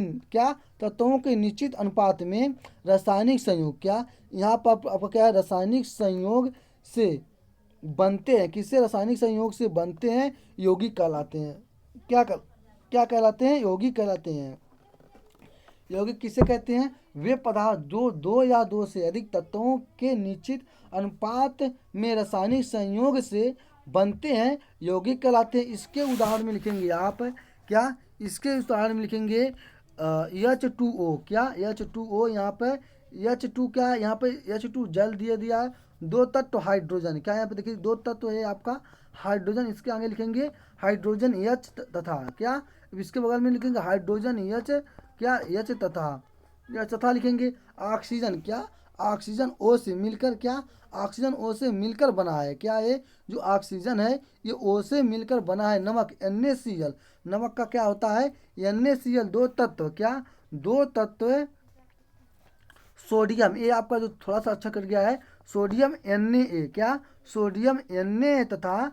निश्चित अनुपात में रासायनिक संयोग, क्या यहाँ पर आपका क्या है, रासायनिक संयोग से बनते हैं, किससे रासायनिक संयोग से बनते हैं, यौगिक कहलाते हैं। क्या कहलाते हैं, यौगिक कहलाते हैं। यौगिक किसे कहते हैं, वे पदार्थ जो दो या दो से अधिक तत्वों के निश्चित अनुपात में रासायनिक संयोग से बनते हैं, यौगिक कहलाते हैं। इसके उदाहरण में लिखेंगे आप, क्या इसके उदाहरण में लिखेंगे H2O, क्या H2O, यहाँ पे H2 क्या, यहाँ पे H2 जल दिया है, दो तत्व हाइड्रोजन, क्या यहाँ पे देखिए दो तत्व है आपका हाइड्रोजन, इसके आगे लिखेंगे हाइड्रोजन H तथा, क्या इसके बगल में लिखेंगे हाइड्रोजन H, क्या तथा लिखेंगे ऑक्सीजन, क्या ऑक्सीजन O से मिलकर, क्या ऑक्सीजन O से मिलकर बना है, क्या ये जो ऑक्सीजन है ये O से मिलकर बना है। नमक NaCl, नमक का क्या होता है NaCl, दो तत्व, क्या दो तत्व सोडियम, ये आपका जो थोड़ा सा अच्छा कर गया है, सोडियम Na, क्या सोडियम Na तथा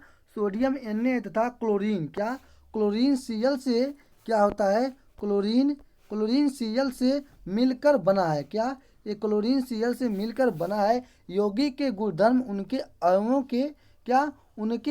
क्लोरीन, क्या क्लोरीन Cl से क्या होता है, क्लोरीन Cl से मिलकर बना है, क्या ये क्लोरीन Cl से मिलकर बना है। यौगिक के गुणधर्म उनके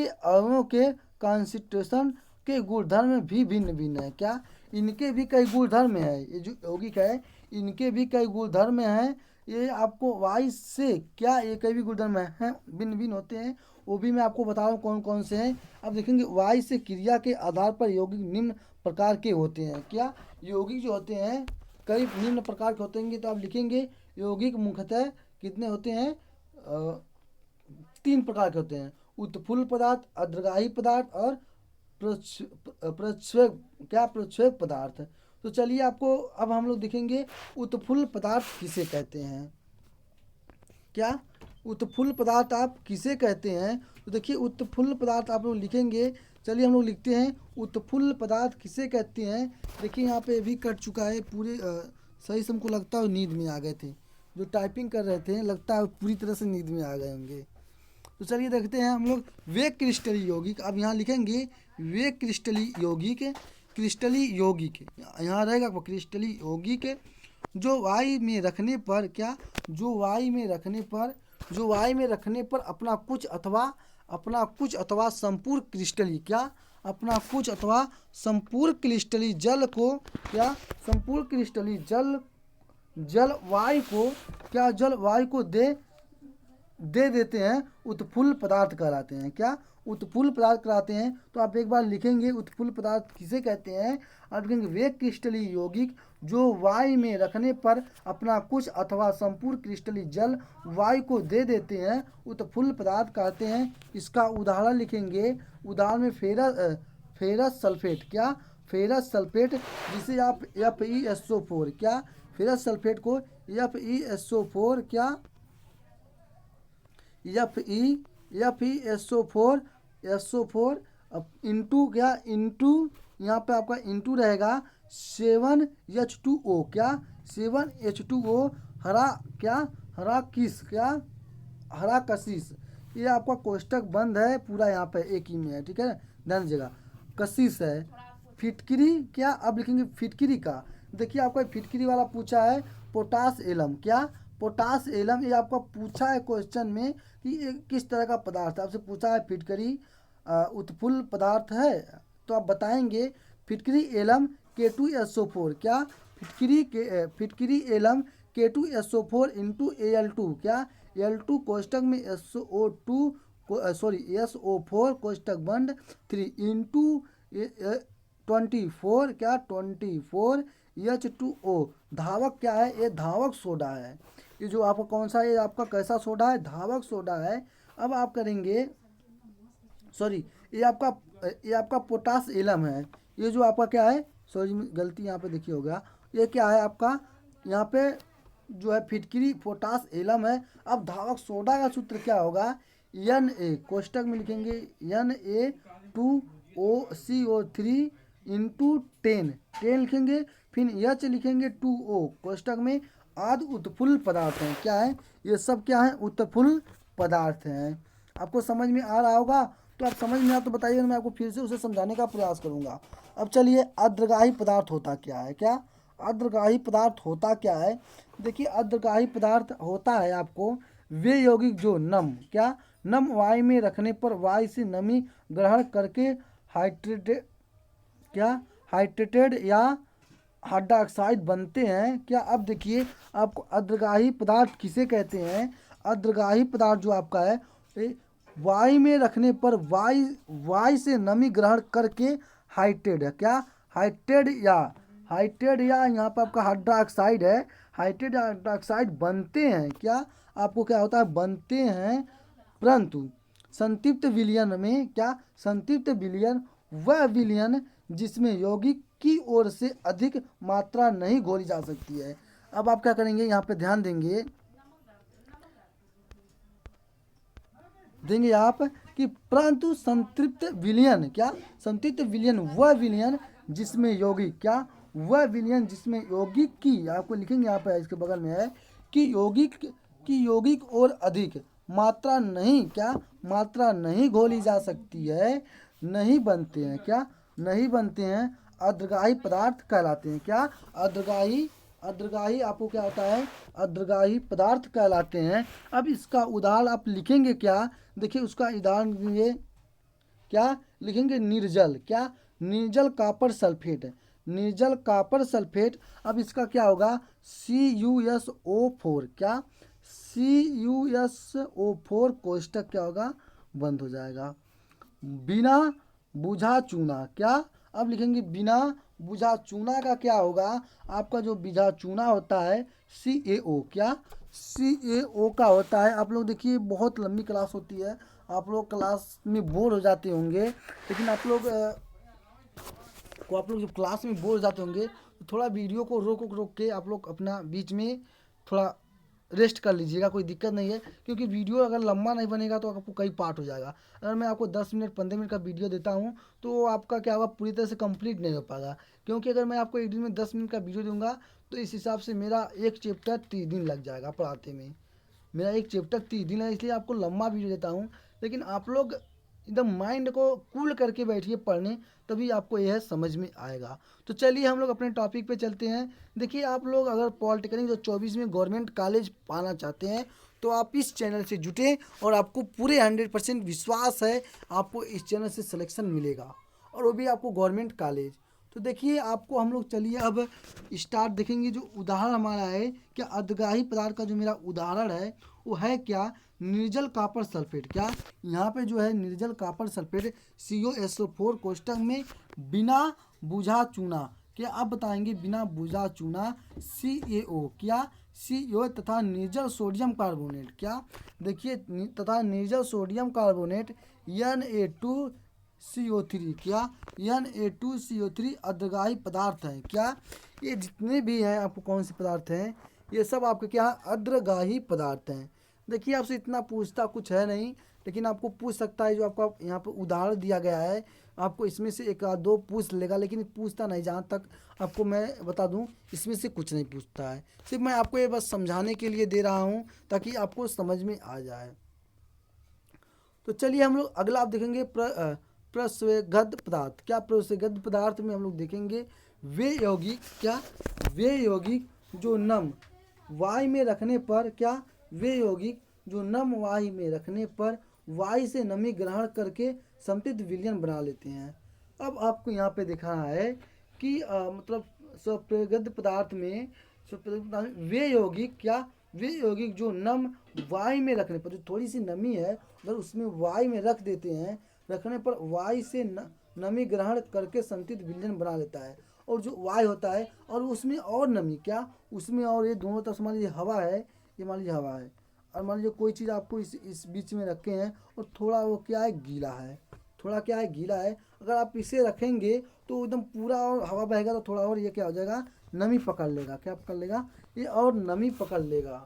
अणुओं के कॉन्सेंट्रेशन के गुणधर्म भी भिन्न भिन्न है, क्या इनके भी कई गुणधर्म है, ये जो यौगिक है इनके भी कई गुणधर्म हैं। ये आपको वाइस से, क्या ये कई भी गुणधर्म हैं भिन्न भिन्न होते हैं, वो भी मैं आपको बता रहा हूँ कौन कौन से हैं। अब देखेंगे वाइस से क्रिया के आधार पर यौगिक निम्न प्रकार के होते हैं, क्या यौगिक जो होते हैं कई निम्न प्रकार के होते हैं। तो आप लिखेंगे यौगिक मुख्यतः कितने होते हैं, तीन प्रकार के होते हैं, उत्फुल्ल पदार्थ, अद्रगाही पदार्थ और प्रक्षेप पदार्थ। तो चलिए आपको अब हम लोग देखेंगे उत्फुल्ल पदार्थ किसे कहते हैं। क्या उत्फुल्ल पदार्थ आप किसे कहते हैं? तो देखिए उत्फुल्ल पदार्थ आप लोग लिखेंगे। चलिए हम लोग लिखते हैं उत्फुल्ल पदार्थ किसे कहते हैं। देखिए यहाँ पे भी कट चुका है पूरे सही से, हमको लगता है नींद में आ गए थे जो टाइपिंग कर रहे थे, लगता है पूरी तरह से नींद में आ गए होंगे। तो चलिए देखते हैं हम लोग वे क्रिस्टली यौगिक। अब यहाँ लिखेंगे वे क्रिस्टली यौगिक, क्रिस्टली यौगिक यहाँ रहेगा क्रिस्टली यौगिक जो वायु में रखने पर क्या, जो वायु में रखने पर अपना कुछ अथवा संपूर्ण क्रिस्टली क्या, अपना कुछ अथवा संपूर्ण क्रिस्टली जल को क्या, संपूर्ण क्रिस्टली जल वायु को क्या, जल वायु को दे देते हैं, उत्फुल्ल पदार्थ कहलाते हैं। क्या उत्फुल्ल पदार्थ कहलाते हैं। तो आप एक बार लिखेंगे उत्फुल्ल पदार्थ किसे कहते हैं। आप लिखेंगे वे क्रिस्टली यौगिक जो वायु में रखने पर अपना कुछ अथवा संपूर्ण क्रिस्टली जल वायु को दे देते हैं, उत्फुल्ल पदार्थ कहते हैं। इसका उदाहरण लिखेंगे, उदाहरण में फेरस सल्फेट क्या, फेरस सल्फेट जिसे आप FeSO4 क्या, फेरस सल्फेट को FeSO4 क्या, FeSO4 इंटू क्या, इंटू यहाँ पे आपका इंटू रहेगा 7H2O क्या, 7H2O हरा क्या, हरा किस क्या, हरा कशिश। ये आपका कोष्टक बंद है पूरा, यहाँ पे एक ही में है, ठीक है, ध्यान दीजिएगा। कशिश है फिटकिरी क्या, अब लिखेंगे फिटकिरी का। देखिए आपका फिटकिरी वाला पूछा है पोटास एलम क्या, पोटास एलम ये आपका पूछा है क्वेश्चन में कि ये किस तरह का पदार्थ है। आपसे पूछा है फिटकरी उत्फुल्ल पदार्थ है, तो आप बताएंगे फिटकरी एलम K2SO4 क्या, फिटकरी एलम K2SO4 इंटू Al2 क्या, Al2 कोष्टक में SO4 कोष्टक बंद 3 इंटू 24 क्या, 24 H2O धावक क्या है, ये धावक सोडा है। ये जो आपका कौन सा, ये आपका कैसा सोडा है, धावक सोडा है। अब आप करेंगे ये आपका पोटास एलम है। ये जो आपका क्या है, सॉरी गलती यहाँ पे देखिए होगा, ये क्या है आपका यहाँ पे जो है फिटकिरी पोटास एलम है। अब धावक सोडा का सूत्र क्या होगा, Na कोष्टक में लिखेंगे Na2CO3 इंटू 10 लिखेंगे, फिर H लिखेंगे 2O कोष्टक में। आदि उत्फुल्ल पदार्थ हैं क्या है, ये सब क्या है, उत्फुल्ल पदार्थ हैं। आपको समझ में आ रहा होगा, तो आप समझ में आ तो बताइए, मैं आपको फिर से उसे समझाने का प्रयास करूंगा। अब चलिए अद्रगाही पदार्थ होता क्या है, क्या अद्रगाही पदार्थ होता क्या है। देखिए अद्रगाही पदार्थ होता है आपको वे यौगिक जो नम क्या, नम वायु में रखने पर वायु से नमी ग्रहण करके हाइड्रेटेड या हाइड्रोक्साइड बनते हैं क्या। अब देखिए आपको अद्रगाही पदार्थ किसे कहते हैं। अद्रगाही पदार्थ जो आपका है वायु में रखने पर वायु से नमी ग्रहण करके हाइड्रेटेड है क्या, हाइड्रेटेड या यहाँ पर आपका हाइड्रोक्साइड है, हाइड्रेटेड हाइड्रोक्साइड बनते हैं क्या, आपको क्या होता है, बनते हैं। परंतु संतृप्त विलयन में क्या, संतृप्त विलयन वह विलयन जिसमें यौगिक की ओर से अधिक मात्रा नहीं घोली जा सकती है। अब आप क्या करेंगे, यहाँ पे ध्यान देंगे आप कि परंतु संतृप्त विलयन क्या, संतृप्त विलयन वह विलयन जिसमें यौगिक क्या, वह विलयन जिसमें यौगिक की, आपको लिखेंगे यहाँ पे इसके बगल में है कि यौगिक और अधिक मात्रा नहीं क्या, मात्रा नहीं घोली जा सकती है, नहीं बनते हैं क्या, नहीं बनते हैं, अद्रगाही पदार्थ कहलाते हैं क्या। अद्रगाही आपको क्या होता है, अद्रगाही पदार्थ कहलाते हैं। अब इसका उदाहरण आप लिखेंगे क्या, देखिए उसका उदाहरण ये क्या लिखेंगे, निर्जल क्या, निर्जल कॉपर सल्फेट, निर्जल कॉपर सल्फेट। अब इसका क्या होगा, CuSO4 क्या, CuSO4 कोष्टक क्या होगा, बंद हो जाएगा। बिना बुझा चूना क्या, अब लिखेंगे बिना बुझा चूना का क्या होगा, आपका जो बुझा चूना होता है CaO क्या, CAO का होता है। आप लोग देखिए बहुत लंबी क्लास होती है, आप लोग क्लास में बोर हो जाते होंगे, लेकिन आप लोग जब क्लास में बोर हो जाते होंगे तो थोड़ा वीडियो को रोक के आप लोग अपना बीच में थोड़ा रेस्ट कर लीजिएगा, कोई दिक्कत नहीं है, क्योंकि वीडियो अगर लंबा नहीं बनेगा तो आपको कई पार्ट हो जाएगा। अगर मैं आपको 10 मिनट 15 मिनट का वीडियो देता हूँ तो वो आपका क्या होगा, पूरी तरह से कंप्लीट नहीं हो पाएगा, क्योंकि अगर मैं आपको एक दिन में 10 मिनट का वीडियो दूंगा तो इस हिसाब से मेरा एक चैप्टर 30 दिन लग जाएगा पढ़ाते में। मेरा एक चैप्टर 30 दिन है, इसलिए आपको लंबा वीडियो देता हूँ, लेकिन आप लोग एकदम माइंड को कूल करके बैठिए पढ़ने, तभी आपको यह समझ में आएगा। तो चलिए हम लोग अपने टॉपिक पे चलते हैं। देखिए आप लोग अगर पॉलिटेक्निक 2024 में गवर्नमेंट कॉलेज पाना चाहते हैं तो आप इस चैनल से जुटें, और आपको पूरे 100% विश्वास है आपको इस चैनल से सिलेक्शन मिलेगा, और वो भी आपको गवर्नमेंट कॉलेज। तो देखिए आपको हम लोग चलिए अब स्टार्ट देखेंगे। जो उदाहरण हमारा है क्या, अधग्राही पदार्थ का जो मेरा उदाहरण है वो है क्या, निर्जल कॉपर सल्फेट। क्या यहाँ पे जो है निर्जल कॉपर सल्फेट COSO4 कोष्टक में बिना बुझा चूना, क्या आप बताएंगे बिना बुझा चूना CaO, क्या CO तथा निर्जल सोडियम कार्बोनेट, क्या देखिए तथा निर्जल सोडियम कार्बोनेट Na2CO3, क्या Na2CO3 अद्रगाही पदार्थ हैं। क्या ये जितने भी हैं आपको कौन से पदार्थ हैं, ये सब आपके क्या अद्रगाही पदार्थ हैं। देखिए आपसे इतना पूछता कुछ है नहीं, लेकिन आपको पूछ सकता है, जो आपको यहाँ पर उदाहरण दिया गया है आपको इसमें से एक आध दो पूछ लेगा, लेकिन पूछता नहीं। जहाँ तक आपको मैं बता दूं इसमें से कुछ नहीं पूछता है, सिर्फ मैं आपको ये बस समझाने के लिए दे रहा हूँ ताकि आपको समझ में आ जाए। तो चलिए हम लोग अगला आप देखेंगे प्रस्वेगद पदार्थ। क्या प्रस्वेगद पदार्थ में हम लोग देखेंगे वे यौगिक, क्या वे यौगिक जो नम वायु में रखने पर, क्या वे यौगिक जो नम वायु में रखने पर वायु से नमी ग्रहण करके समृद्ध विलयन बना लेते हैं। अब आपको यहाँ पे दिखाना है कि मतलब स्वप्रगद पदार्थ में वे यौगिक, क्या वे यौगिक जो नम वायु में रखने पर, जो थोड़ी सी नमी है अगर उसमें वायु में रख देते हैं, रखने पर वायु से नमी ग्रहण करके संतृप्त विलयन बना लेता है। और जो वायु होता है और उसमें और नमी, क्या उसमें और ये दोनों तरफ मान लीजिए हवा है, ये मान लीजिए हवा है, और मान लीजिए कोई चीज़ आपको इस बीच में रखे हैं और थोड़ा वो क्या है गीला है, थोड़ा क्या है गीला है, अगर आप इसे रखेंगे तो एकदम पूरा और हवा बहेगा तो थोड़ा और ये क्या हो जाएगा, नमी पकड़ लेगा। क्या पकड़ लेगा, ये और नमी पकड़ लेगा,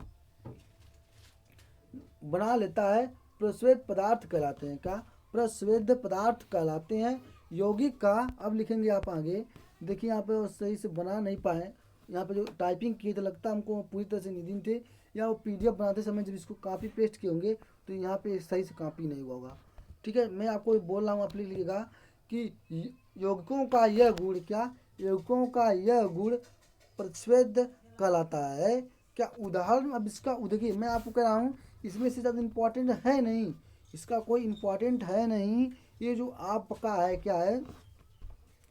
बना लेता है, प्रस्वेद पदार्थ कहलाते हैं। क्या प्रस्वेद पदार्थ कहलाते हैं यौगिक का। अब लिखेंगे आप आगे, देखिए यहाँ पे सही से बना नहीं पाए, यहाँ पे जो टाइपिंग किए तो लगता है हमको पूरी तरह से निधिन थे, या वो PDF बनाते समय जब इसको कॉपी पेस्ट किए होंगे तो यहाँ पे सही से कॉपी नहीं हुआ होगा। ठीक है, मैं आपको बोल रहा हूँ, आप लिख लीजिएगा कि यौगिकों का यह गुण, क्या यौगिकों का यह गुण प्रस्वेद कहलाता है। क्या उदाहरण, अब इसका देखिए मैं आपको कह रहा हूँ इसमें से ज़्यादा इम्पोर्टेंट है नहीं, इसका कोई इम्पोर्टेंट है नहीं, ये जो आपका है क्या है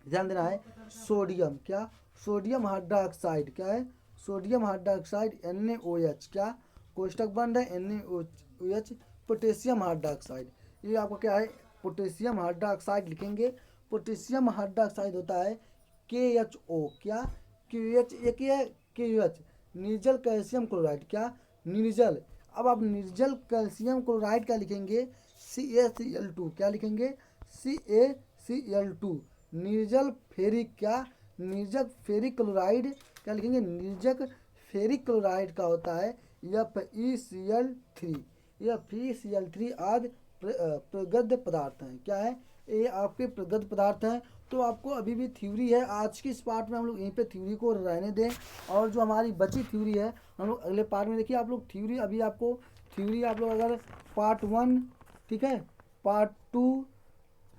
ध्यान देना है, सोडियम, क्या सोडियम हाइड्रोक्साइड, क्या है सोडियम हाइड्रोक्साइड NaOH, क्या कोष्टक बंद है NaOH, पोटेशियम हाइड्रोक्साइड, ये आपका क्या है पोटेशियम हाइड्रोक्साइड लिखेंगे। पोटेशियम हाइड्रोक्साइड होता है KHO, क्या KH, एक है KH निर्जल कैल्शियम क्लोराइड, क्या निर्जल। अब आप निर्जल कैल्शियम क्लोराइड क्या लिखेंगे CaCl2, क्या लिखेंगे CaCl2। निर्जल फेरिक, क्या निर्जक फेरिक क्लोराइड, क्या लिखेंगे निर्जक फेरिक क्लोराइड का होता है FeCl3, यह FeCl3 आदि प्रगद पदार्थ हैं। क्या है, ये आपके प्रगद पदार्थ हैं। तो आपको अभी भी थ्योरी है, आज की इस पार्ट में हम लोग यहीं पे थ्योरी को रहने दें, और जो हमारी बची थ्योरी है हम लोग अगले पार्ट में देखिए। आप लोग थ्योरी अभी आपको थ्योरी आप लोग अगर पार्ट 1, ठीक है, पार्ट 2,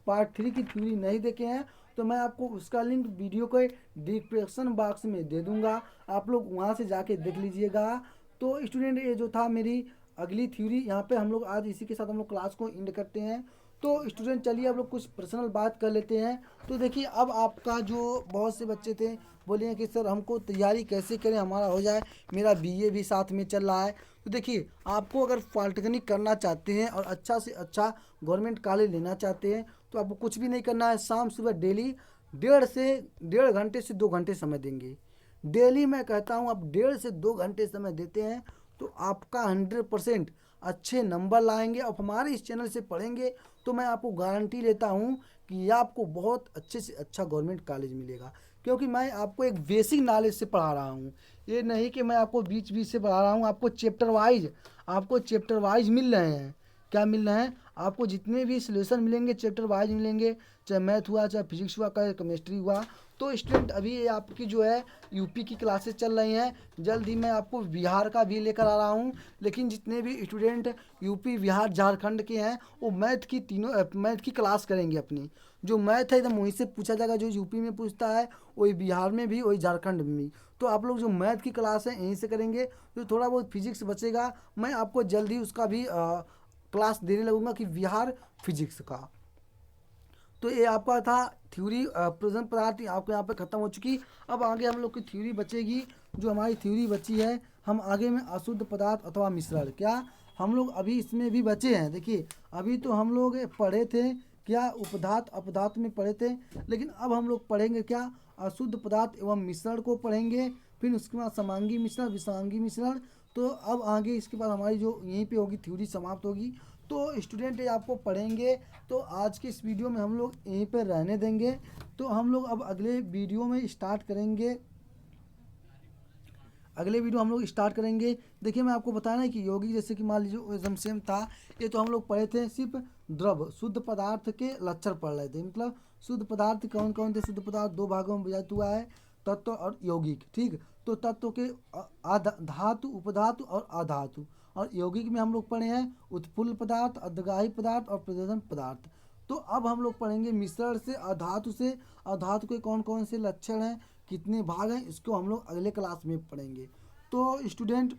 पार्ट 3 की थ्योरी नहीं देखे हैं तो मैं आपको उसका लिंक वीडियो के डिस्क्रिप्शन बॉक्स में दे दूंगा, आप लोग वहां से जाके देख लीजिएगा। तो स्टूडेंट ये जो था मेरी अगली थ्योरी, यहाँ पे हम लोग आज इसी के साथ हम लोग क्लास को एंड करते हैं। तो स्टूडेंट चलिए अब लोग कुछ पर्सनल बात कर लेते हैं। तो देखिए अब आपका जो बहुत से बच्चे थे बोले कि सर हमको तैयारी कैसे करें हमारा हो जाए, मेरा BA भी साथ में चल रहा है। तो देखिए आपको अगर पॉलिटेक्निक करना चाहते हैं और अच्छा से अच्छा गवर्नमेंट कॉलेज लेना चाहते हैं तो आपको कुछ भी नहीं करना है, शाम सुबह डेली 1.5 घंटे से 2 घंटे समय देंगे। डेली मैं कहता हूँ आप 1.5 से 2 घंटे समय देते हैं तो आपका 100% अच्छे नंबर लाएंगे। और हमारे इस चैनल से पढ़ेंगे तो मैं आपको गारंटी लेता हूँ कि आपको बहुत अच्छे से अच्छा गवर्नमेंट कॉलेज मिलेगा, क्योंकि मैं आपको एक बेसिक नॉलेज से पढ़ा रहा हूँ। ये नहीं कि मैं आपको बीच बीच से पढ़ा रहा हूँ, आपको चैप्टर वाइज मिल रहे हैं। क्या मिल रहे हैं? आपको जितने भी सॉल्यूशन मिलेंगे चैप्टर वाइज मिलेंगे, चाहे मैथ हुआ, चाहे फिजिक्स हुआ, चाहे केमिस्ट्री हुआ। तो स्टूडेंट अभी ये आपकी जो है यूपी की क्लासेस चल रही हैं, जल्द ही मैं आपको बिहार का भी लेकर आ रहा हूँ। लेकिन जितने भी स्टूडेंट यूपी, बिहार, झारखंड के हैं वो मैथ की क्लास करेंगे अपनी। जो मैथ है एकदम वहीं से पूछा जाएगा, जो यूपी में पूछता है वही बिहार में भी, वही झारखंड में भी। तो आप लोग जो मैथ की क्लास है यहीं से करेंगे। जो थोड़ा बहुत फिजिक्स बचेगा मैं आपको जल्द ही उसका भी क्लास देने लगूंगा कि बिहार फिजिक्स का। तो ये आपका था थ्योरी प्रेजेंट पदार्थ आपके यहाँ पे ख़त्म हो चुकी। अब आगे हम लोग की थ्योरी बचेगी। जो हमारी थ्योरी बची है, हम आगे में अशुद्ध पदार्थ अथवा मिश्रण, क्या हम लोग अभी इसमें भी बचे हैं। देखिए अभी तो हम लोग पढ़े थे क्या, उपधात अपधात में पढ़े थे, लेकिन अब हम लोग पढ़ेंगे क्या, अशुद्ध पदार्थ एवं मिश्रण को पढ़ेंगे। फिर उसके बाद समांगी मिश्रण, विषांगी मिश्रण। तो अब आगे इसके बाद हमारी जो यहीं पे होगी थ्योरी समाप्त होगी। तो स्टूडेंट ये आपको पढ़ेंगे। तो आज के इस वीडियो में हम लोग यहीं पर रहने देंगे। तो हम लोग अब अगले वीडियो में स्टार्ट करेंगे। हम लोग स्टार्ट करेंगे। देखिए मैं आपको बताया ना कि यौगिक, जैसे कि मान लीजिए एकदम सेम था। ये तो हम लोग पढ़े थे सिर्फ द्रव शुद्ध पदार्थ के लक्षण पढ़ रहे थे, मतलब शुद्ध पदार्थ कौन कौन थे। शुद्ध पदार्थ दो भागों में विभाजित हुआ है, तत्व और यौगिक। ठीक, तो तत्व के धातु, उपधातु और अधातु। और यौगिक में हम लोग पढ़े हैं उत्फुल्ल पदार्थ, अर्धग्राही पदार्थ और प्रयोजन पदार्थ। तो अब हम लोग पढ़ेंगे मिश्रण से, अधातु से। अधातु के कौन कौन से लक्षण हैं, कितने भाग हैं, इसको हम लोग अगले क्लास में पढ़ेंगे। तो स्टूडेंट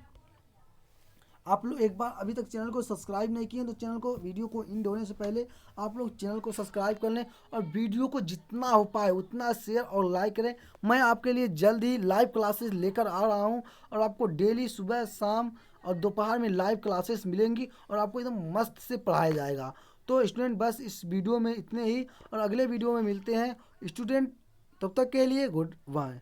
आप लोग एक बार अभी तक चैनल को सब्सक्राइब नहीं किए तो चैनल को, वीडियो को एंड होने से पहले आप लोग चैनल को सब्सक्राइब कर लें और वीडियो को जितना हो पाए उतना शेयर और लाइक करें। मैं आपके लिए जल्द ही लाइव क्लासेस लेकर आ रहा हूं और आपको डेली सुबह, शाम और दोपहर में लाइव क्लासेस मिलेंगी और आपको एकदम मस्त से पढ़ाया जाएगा। तो स्टूडेंट बस इस वीडियो में इतने ही, और अगले वीडियो में मिलते हैं स्टूडेंट। तब तक के लिए गुड बाय।